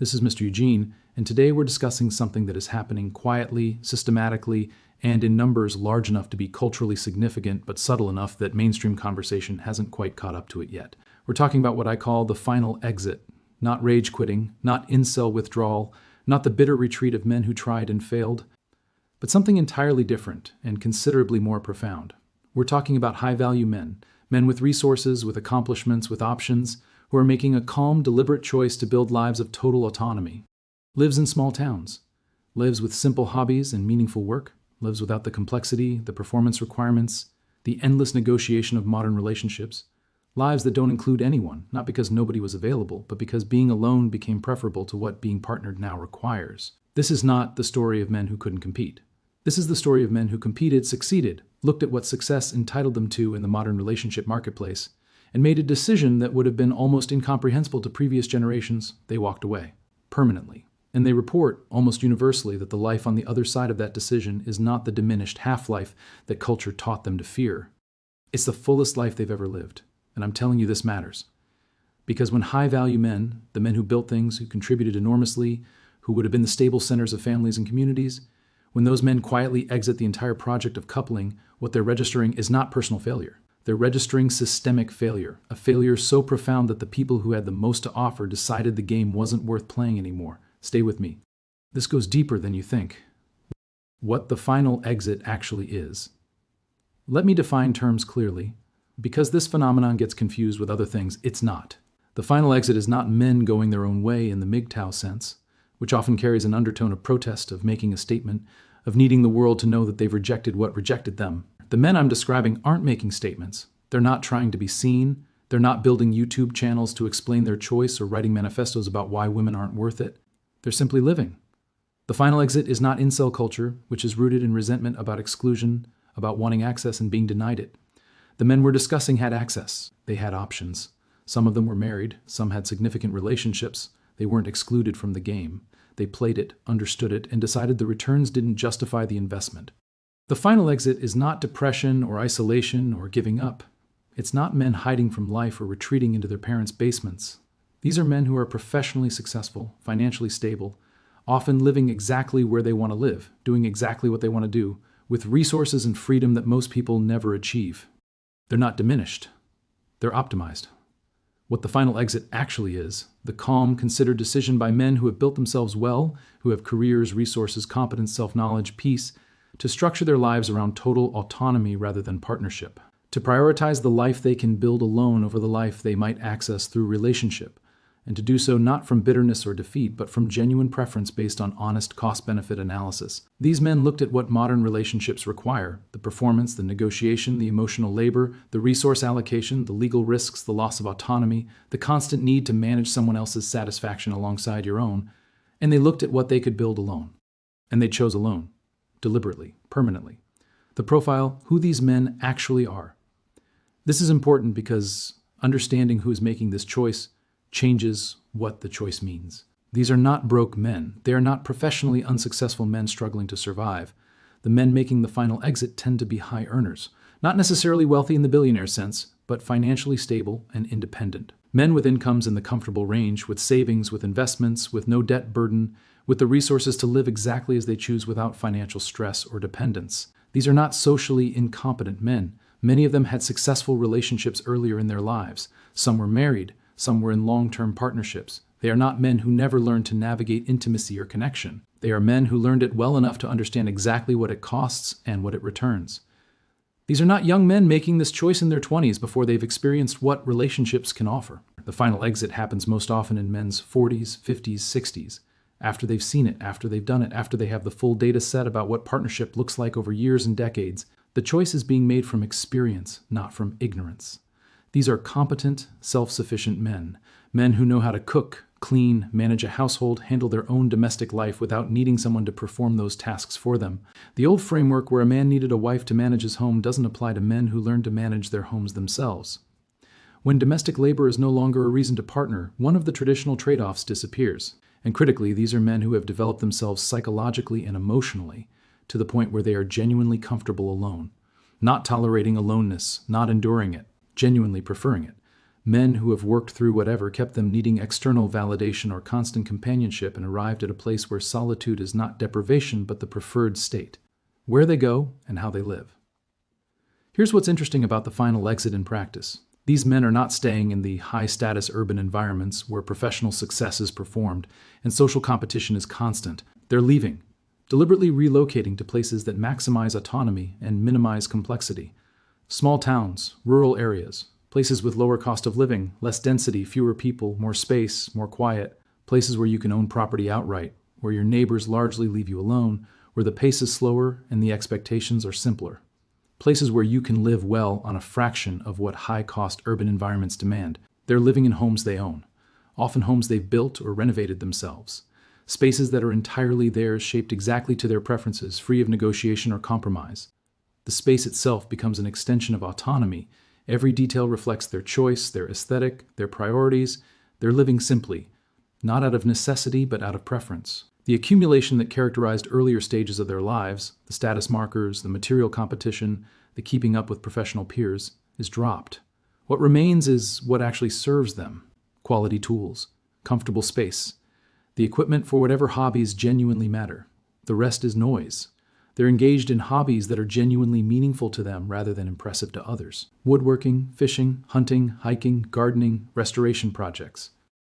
This is Mr. Eugene, and today we're discussing something that is happening quietly, systematically, and in numbers large enough to be culturally significant but subtle enough that mainstream conversation hasn't quite caught up to it yet. We're talking about what I call the final exit. Not rage quitting, not incel withdrawal, not the bitter retreat of men who tried and failed, but something entirely different and considerably more profound. We're talking about high-value men, men with resources, with accomplishments, with options, who are making a calm, deliberate choice to build lives of total autonomy. Lives in small towns, lives with simple hobbies and meaningful work, lives without the complexity, the performance requirements, the endless negotiation of modern relationships, lives that don't include anyone, not because nobody was available, but because being alone became preferable to what being partnered now requires. This is not the story of men who couldn't compete. This is the story of men who competed, succeeded, looked at what success entitled them to in the modern relationship marketplace, and made a decision that would have been almost incomprehensible to previous generations. They walked away, permanently. And they report, almost universally, that the life on the other side of that decision is not the diminished half-life that culture taught them to fear. It's the fullest life they've ever lived. And I'm telling you this matters. Because when high-value men, the men who built things, who contributed enormously, who would have been the stable centers of families and communities, when those men quietly exit the entire project of coupling, what they're registering is not personal failure. They're registering systemic failure, a failure so profound that the people who had the most to offer decided the game wasn't worth playing anymore. Stay with me. This goes deeper than you think. What the final exit actually is. Let me define terms clearly. Because this phenomenon gets confused with other things, it's not. The final exit is not men going their own way in the MGTOW sense, which often carries an undertone of protest, of making a statement, of needing the world to know that they've rejected what rejected them. The men I'm describing aren't making statements. They're not trying to be seen. They're not building YouTube channels to explain their choice or writing manifestos about why women aren't worth it. They're simply living. The final exit is not incel culture, which is rooted in resentment about exclusion, about wanting access and being denied it. The men we're discussing had access. They had options. Some of them were married. Some had significant relationships. They weren't excluded from the game. They played it, understood it, and decided the returns didn't justify the investment. The final exit is not depression or isolation or giving up. It's not men hiding from life or retreating into their parents' basements. These are men who are professionally successful, financially stable, often living exactly where they want to live, doing exactly what they want to do, with resources and freedom that most people never achieve. They're not diminished. They're optimized. What the final exit actually is, the calm, considered decision by men who have built themselves well, who have careers, resources, competence, self-knowledge, peace, to structure their lives around total autonomy rather than partnership, to prioritize the life they can build alone over the life they might access through relationship, and to do so not from bitterness or defeat, but from genuine preference based on honest cost-benefit analysis. These men looked at what modern relationships require: the performance, the negotiation, the emotional labor, the resource allocation, the legal risks, the loss of autonomy, the constant need to manage someone else's satisfaction alongside your own, and they looked at what they could build alone. And they chose alone, deliberately, permanently. The profile, who these men actually are. This is important because understanding who is making this choice changes what the choice means. These are not broke men. They are not professionally unsuccessful men struggling to survive. The men making the final exit tend to be high earners, not necessarily wealthy in the billionaire sense, but financially stable and independent. Men with incomes in the comfortable range, with savings, with investments, with no debt burden, with the resources to live exactly as they choose without financial stress or dependence. These are not socially incompetent men. Many of them had successful relationships earlier in their lives. Some were married. Some were in long-term partnerships. They are not men who never learned to navigate intimacy or connection. They are men who learned it well enough to understand exactly what it costs and what it returns. These are not young men making this choice in their 20s before they've experienced what relationships can offer. The final exit happens most often in men's 40s, 50s, 60s, after they've seen it, after they've done it, after they have the full data set about what partnership looks like over years and decades. The choice is being made from experience, not from ignorance. These are competent, self-sufficient men, men who know how to cook, clean, manage a household, handle their own domestic life without needing someone to perform those tasks for them. The old framework where a man needed a wife to manage his home doesn't apply to men who learn to manage their homes themselves. When domestic labor is no longer a reason to partner, one of the traditional trade-offs disappears. And critically, these are men who have developed themselves psychologically and emotionally to the point where they are genuinely comfortable alone, not tolerating aloneness, not enduring it, genuinely preferring it. Men who have worked through whatever kept them needing external validation or constant companionship and arrived at a place where solitude is not deprivation but the preferred state. Where they go and how they live. Here's what's interesting about the final exit in practice. These men are not staying in the high-status urban environments where professional success is performed and social competition is constant. They're leaving, deliberately relocating to places that maximize autonomy and minimize complexity. Small towns, rural areas, places with lower cost of living, less density, fewer people, more space, more quiet, places where you can own property outright, where your neighbors largely leave you alone, where the pace is slower and the expectations are simpler. Places where you can live well on a fraction of what high-cost urban environments demand. They're living in homes they own, often homes they've built or renovated themselves. Spaces that are entirely theirs, shaped exactly to their preferences, free of negotiation or compromise. The space itself becomes an extension of autonomy. Every detail reflects their choice, their aesthetic, their priorities. They're living simply, not out of necessity but out of preference. The accumulation that characterized earlier stages of their lives, the status markers, the material competition, the keeping up with professional peers, is dropped. What remains is what actually serves them: quality tools, comfortable space, the equipment for whatever hobbies genuinely matter. The rest is noise. They're engaged in hobbies that are genuinely meaningful to them rather than impressive to others. Woodworking, fishing, hunting, hiking, gardening, restoration projects.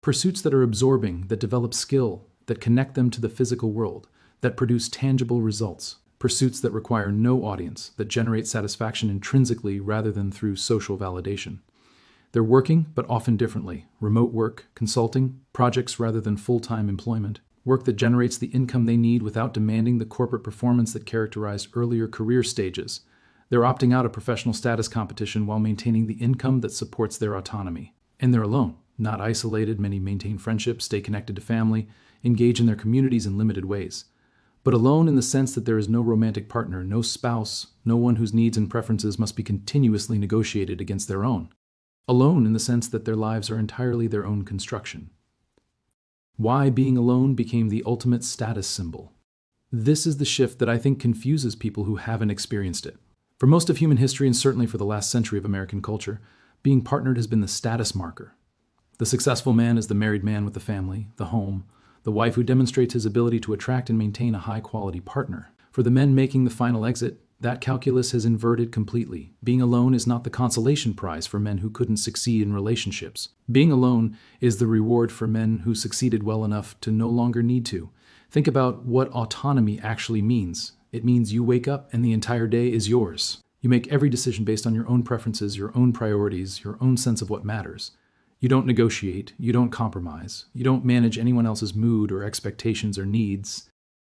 Pursuits that are absorbing, that develop skill, that connect them to the physical world, that produce tangible results. Pursuits that require no audience, that generate satisfaction intrinsically rather than through social validation. They're working, but often differently. Remote work, consulting, projects rather than full-time employment. Work that generates the income they need without demanding the corporate performance that characterized earlier career stages. They're opting out of professional status competition while maintaining the income that supports their autonomy. And they're alone, not isolated. Many maintain friendships, stay connected to family, engage in their communities in limited ways. But alone in the sense that there is no romantic partner, no spouse, no one whose needs and preferences must be continuously negotiated against their own. Alone in the sense that their lives are entirely their own construction. Why being alone became the ultimate status symbol. This is the shift that I think confuses people who haven't experienced it. For most of human history, and certainly for the last century of American culture, being partnered has been the status marker. The successful man is the married man with the family, the home, the wife who demonstrates his ability to attract and maintain a high-quality partner. For the men making the final exit, that calculus has inverted completely. Being alone is not the consolation prize for men who couldn't succeed in relationships. Being alone is the reward for men who succeeded well enough to no longer need to. Think about what autonomy actually means. It means you wake up and the entire day is yours. You make every decision based on your own preferences, your own priorities, your own sense of what matters. You don't negotiate, you don't compromise, you don't manage anyone else's mood or expectations or needs.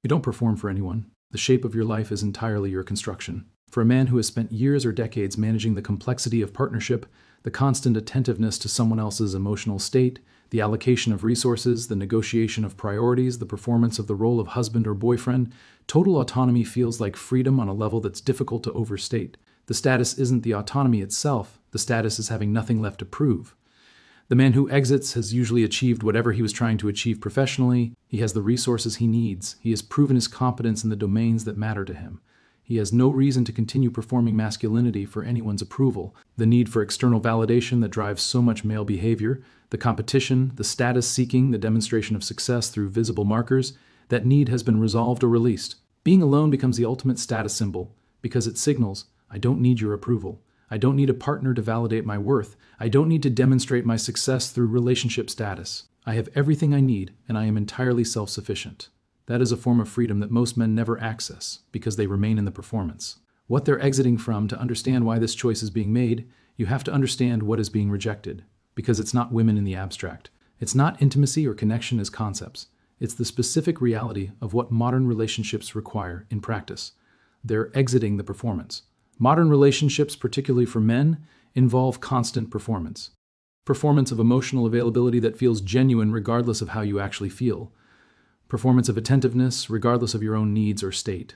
You don't perform for anyone. The shape of your life is entirely your construction. For a man who has spent years or decades managing the complexity of partnership, the constant attentiveness to someone else's emotional state, the allocation of resources, the negotiation of priorities, the performance of the role of husband or boyfriend, total autonomy feels like freedom on a level that's difficult to overstate. The status isn't the autonomy itself. The status is having nothing left to prove. The man who exits has usually achieved whatever he was trying to achieve professionally. He has the resources he needs. He has proven his competence in the domains that matter to him. He has no reason to continue performing masculinity for anyone's approval. The need for external validation that drives so much male behavior, the competition, the status seeking, the demonstration of success through visible markers, that need has been resolved or released. Being alone becomes the ultimate status symbol because it signals, I don't need your approval. I don't need a partner to validate my worth. I don't need to demonstrate my success through relationship status. I have everything I need, and I am entirely self-sufficient. That is a form of freedom that most men never access because they remain in the performance. What they're exiting from, to understand why this choice is being made, you have to understand what is being rejected, because it's not women in the abstract. It's not intimacy or connection as concepts. It's the specific reality of what modern relationships require in practice. They're exiting the performance. Modern relationships, particularly for men, involve constant performance. Performance of emotional availability that feels genuine regardless of how you actually feel. Performance of attentiveness regardless of your own needs or state.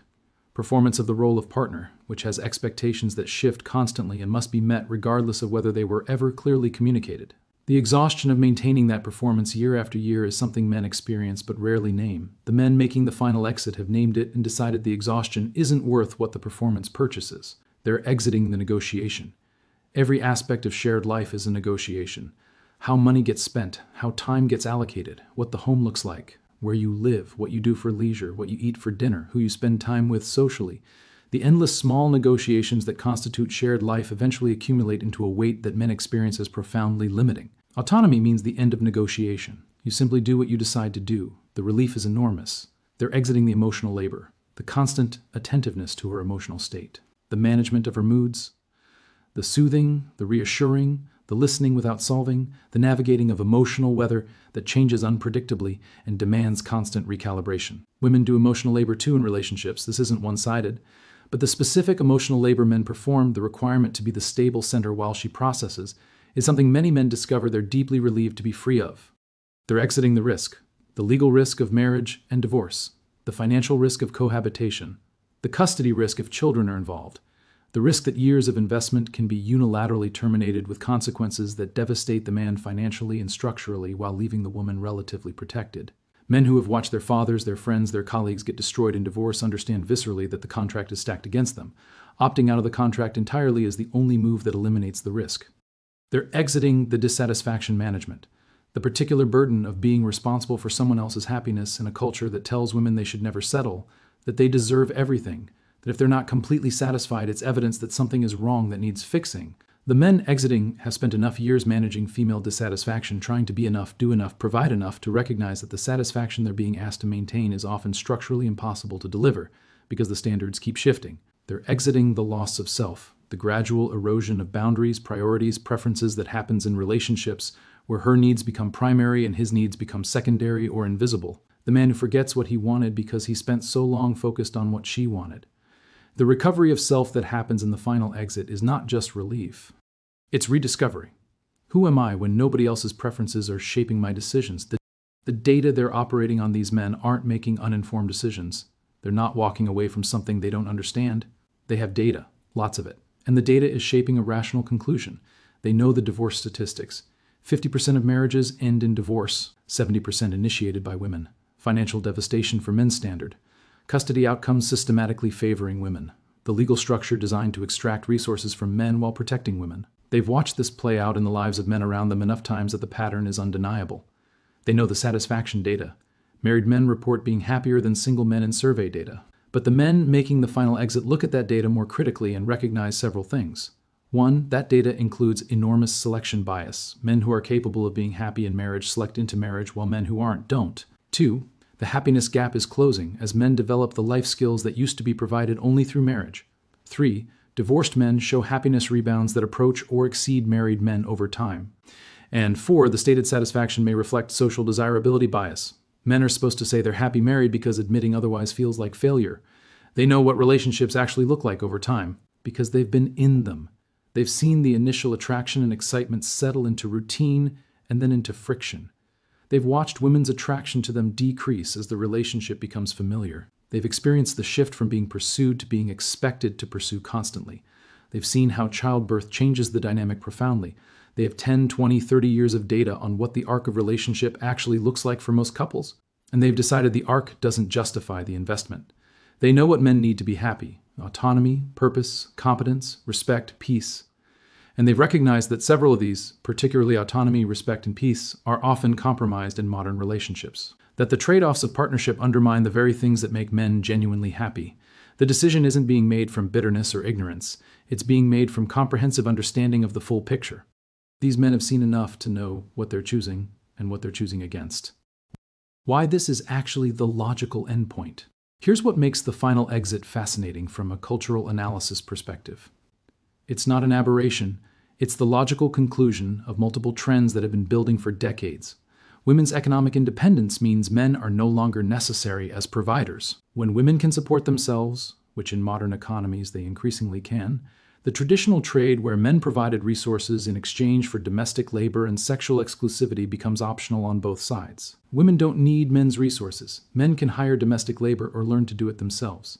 Performance of the role of partner, which has expectations that shift constantly and must be met regardless of whether they were ever clearly communicated. The exhaustion of maintaining that performance year after year is something men experience but rarely name. The men making the final exit have named it and decided the exhaustion isn't worth what the performance purchases. They're exiting the negotiation. Every aspect of shared life is a negotiation. How money gets spent, how time gets allocated, what the home looks like, where you live, what you do for leisure, what you eat for dinner, who you spend time with socially. The endless small negotiations that constitute shared life eventually accumulate into a weight that men experience as profoundly limiting. Autonomy means the end of negotiation. You simply do what you decide to do. The relief is enormous. They're exiting the emotional labor, the constant attentiveness to her emotional state, the management of her moods, the soothing, the reassuring, the listening without solving, the navigating of emotional weather that changes unpredictably and demands constant recalibration. Women do emotional labor too in relationships. This isn't one-sided. But the specific emotional labor men perform, the requirement to be the stable center while she processes, is something many men discover they're deeply relieved to be free of. They're exiting the legal risk of marriage and divorce, the financial risk of cohabitation, the custody risk if children are involved, the risk that years of investment can be unilaterally terminated with consequences that devastate the man financially and structurally while leaving the woman relatively protected. Men who have watched their fathers, their friends, their colleagues get destroyed in divorce understand viscerally that the contract is stacked against them. Opting out of the contract entirely is the only move that eliminates the risk. They're exiting the dissatisfaction management, the particular burden of being responsible for someone else's happiness in a culture that tells women they should never settle, that they deserve everything, that if they're not completely satisfied, it's evidence that something is wrong that needs fixing. The men exiting have spent enough years managing female dissatisfaction, trying to be enough, do enough, provide enough to recognize that the satisfaction they're being asked to maintain is often structurally impossible to deliver because the standards keep shifting. They're exiting the loss of self, the gradual erosion of boundaries, priorities, preferences that happens in relationships where her needs become primary and his needs become secondary or invisible. The man who forgets what he wanted because he spent so long focused on what she wanted. The recovery of self that happens in the final exit is not just relief. It's rediscovery. Who am I when nobody else's preferences are shaping my decisions? The data they're operating on, these men aren't making uninformed decisions. They're not walking away from something they don't understand. They have data, lots of it. And the data is shaping a rational conclusion. They know the divorce statistics. 50% of marriages end in divorce, 70% initiated by women. Financial devastation for men's standard. Custody outcomes systematically favoring women. The legal structure designed to extract resources from men while protecting women. They've watched this play out in the lives of men around them enough times that the pattern is undeniable. They know the satisfaction data. Married men report being happier than single men in survey data. But the men making the final exit look at that data more critically and recognize several things. One, that data includes enormous selection bias. Men who are capable of being happy in marriage select into marriage while men who aren't don't. Two, the happiness gap is closing as men develop the life skills that used to be provided only through marriage. 3. Divorced men show happiness rebounds that approach or exceed married men over time. And 4. The stated satisfaction may reflect social desirability bias. Men are supposed to say they're happy married because admitting otherwise feels like failure. They know what relationships actually look like over time because they've been in them. They've seen the initial attraction and excitement settle into routine and then into friction. They've watched women's attraction to them decrease as the relationship becomes familiar. They've experienced the shift from being pursued to being expected to pursue constantly. They've seen how childbirth changes the dynamic profoundly. They have 10, 20, 30 years of data on what the arc of relationship actually looks like for most couples. And they've decided the arc doesn't justify the investment. They know what men need to be happy: autonomy, purpose, competence, respect, peace. And they've recognized that several of these, particularly autonomy, respect, and peace, are often compromised in modern relationships. That the trade-offs of partnership undermine the very things that make men genuinely happy. The decision isn't being made from bitterness or ignorance. It's being made from comprehensive understanding of the full picture. These men have seen enough to know what they're choosing and what they're choosing against. Why this is actually the logical endpoint. Here's what makes the final exit fascinating from a cultural analysis perspective. It's not an aberration. It's the logical conclusion of multiple trends that have been building for decades. Women's economic independence means men are no longer necessary as providers. When women can support themselves, which in modern economies they increasingly can, the traditional trade where men provided resources in exchange for domestic labor and sexual exclusivity becomes optional on both sides. Women don't need men's resources. Men can hire domestic labor or learn to do it themselves.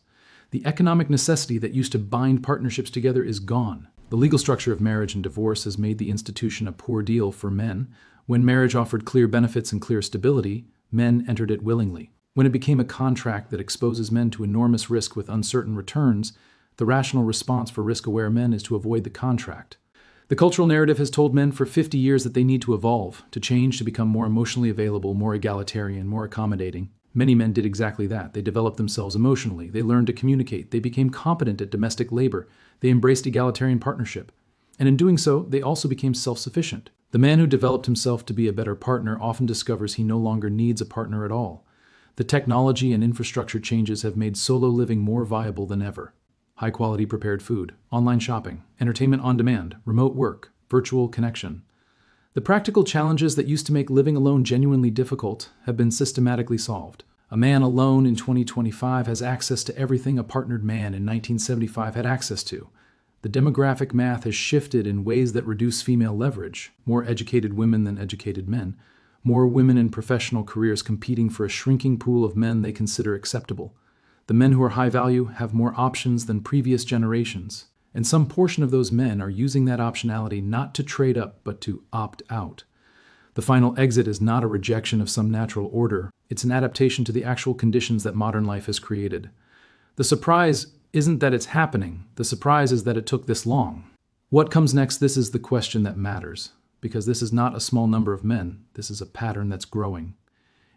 The economic necessity that used to bind partnerships together is gone. The legal structure of marriage and divorce has made the institution a poor deal for men. When marriage offered clear benefits and clear stability, men entered it willingly. When it became a contract that exposes men to enormous risk with uncertain returns, the rational response for risk-aware men is to avoid the contract. The cultural narrative has told men for 50 years that they need to evolve, to change, to become more emotionally available, more egalitarian, more accommodating. Many men did exactly that. They developed themselves emotionally. They learned to communicate. They became competent at domestic labor. They embraced egalitarian partnership. And in doing so, they also became self-sufficient. The man who developed himself to be a better partner often discovers he no longer needs a partner at all. The technology and infrastructure changes have made solo living more viable than ever. High-quality prepared food, online shopping, entertainment on demand, remote work, virtual connection. The practical challenges that used to make living alone genuinely difficult have been systematically solved. A man alone in 2025 has access to everything a partnered man in 1975 had access to. The demographic math has shifted in ways that reduce female leverage, more educated women than educated men, more women in professional careers competing for a shrinking pool of men they consider acceptable. The men who are high value have more options than previous generations, and some portion of those men are using that optionality not to trade up, but to opt out. The final exit is not a rejection of some natural order. It's an adaptation to the actual conditions that modern life has created. The surprise isn't that it's happening. The surprise is that it took this long. What comes next? This is the question that matters, because this is not a small number of men. This is a pattern that's growing.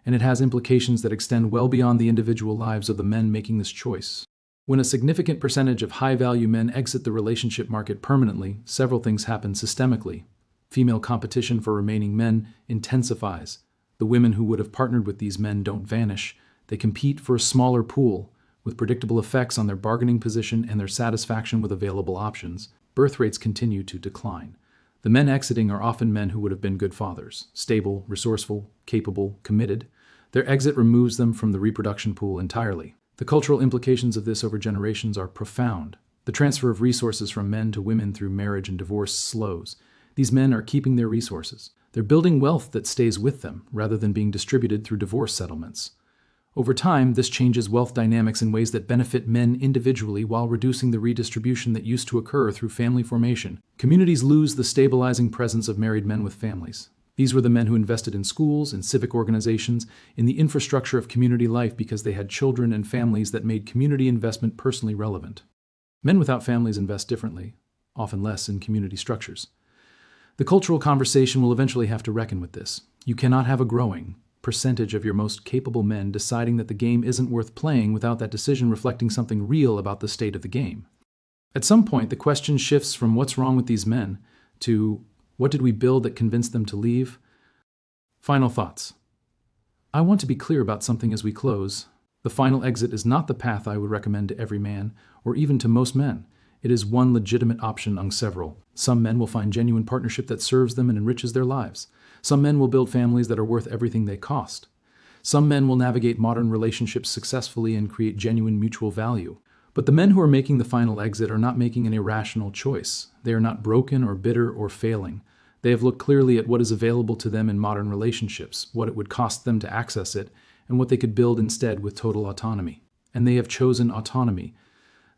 And it has implications that extend well beyond the individual lives of the men making this choice. When a significant percentage of high-value men exit the relationship market permanently, several things happen systemically. Female competition for remaining men intensifies. The women who would have partnered with these men don't vanish. They compete for a smaller pool, with predictable effects on their bargaining position and their satisfaction with available options. Birth rates continue to decline. The men exiting are often men who would have been good fathers, stable, resourceful, capable, committed. Their exit removes them from the reproduction pool entirely. The cultural implications of this over generations are profound. The transfer of resources from men to women through marriage and divorce slows. These men are keeping their resources. They're building wealth that stays with them, rather than being distributed through divorce settlements. Over time, this changes wealth dynamics in ways that benefit men individually while reducing the redistribution that used to occur through family formation. Communities lose the stabilizing presence of married men with families. These were the men who invested in schools, in civic organizations, in the infrastructure of community life because they had children and families that made community investment personally relevant. Men without families invest differently, often less in community structures. The cultural conversation will eventually have to reckon with this. You cannot have a growing percentage of your most capable men deciding that the game isn't worth playing without that decision reflecting something real about the state of the game. At some point, the question shifts from what's wrong with these men to what did we build that convinced them to leave? Final thoughts. I want to be clear about something as we close. The final exit is not the path I would recommend to every man, or even to most men. It is one legitimate option among several. Some men will find genuine partnership that serves them and enriches their lives. Some men will build families that are worth everything they cost. Some men will navigate modern relationships successfully and create genuine mutual value. But the men who are making the final exit are not making an irrational choice. They are not broken or bitter or failing. They have looked clearly at what is available to them in modern relationships, what it would cost them to access it, and what they could build instead with total autonomy. And they have chosen autonomy.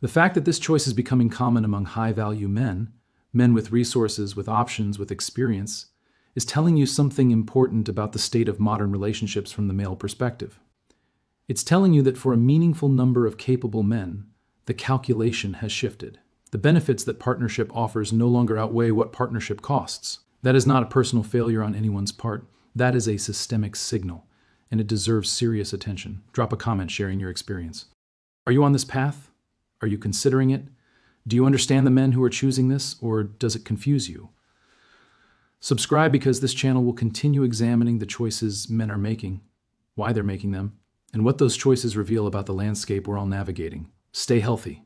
The fact that this choice is becoming common among high-value men, men with resources, with options, with experience, is telling you something important about the state of modern relationships from the male perspective. It's telling you that for a meaningful number of capable men, the calculation has shifted. The benefits that partnership offers no longer outweigh what partnership costs. That is not a personal failure on anyone's part. That is a systemic signal, and it deserves serious attention. Drop a comment sharing your experience. Are you on this path? Are you considering it? Do you understand the men who are choosing this, or does it confuse you? Subscribe because this channel will continue examining the choices men are making, why they're making them, and what those choices reveal about the landscape we're all navigating. Stay healthy.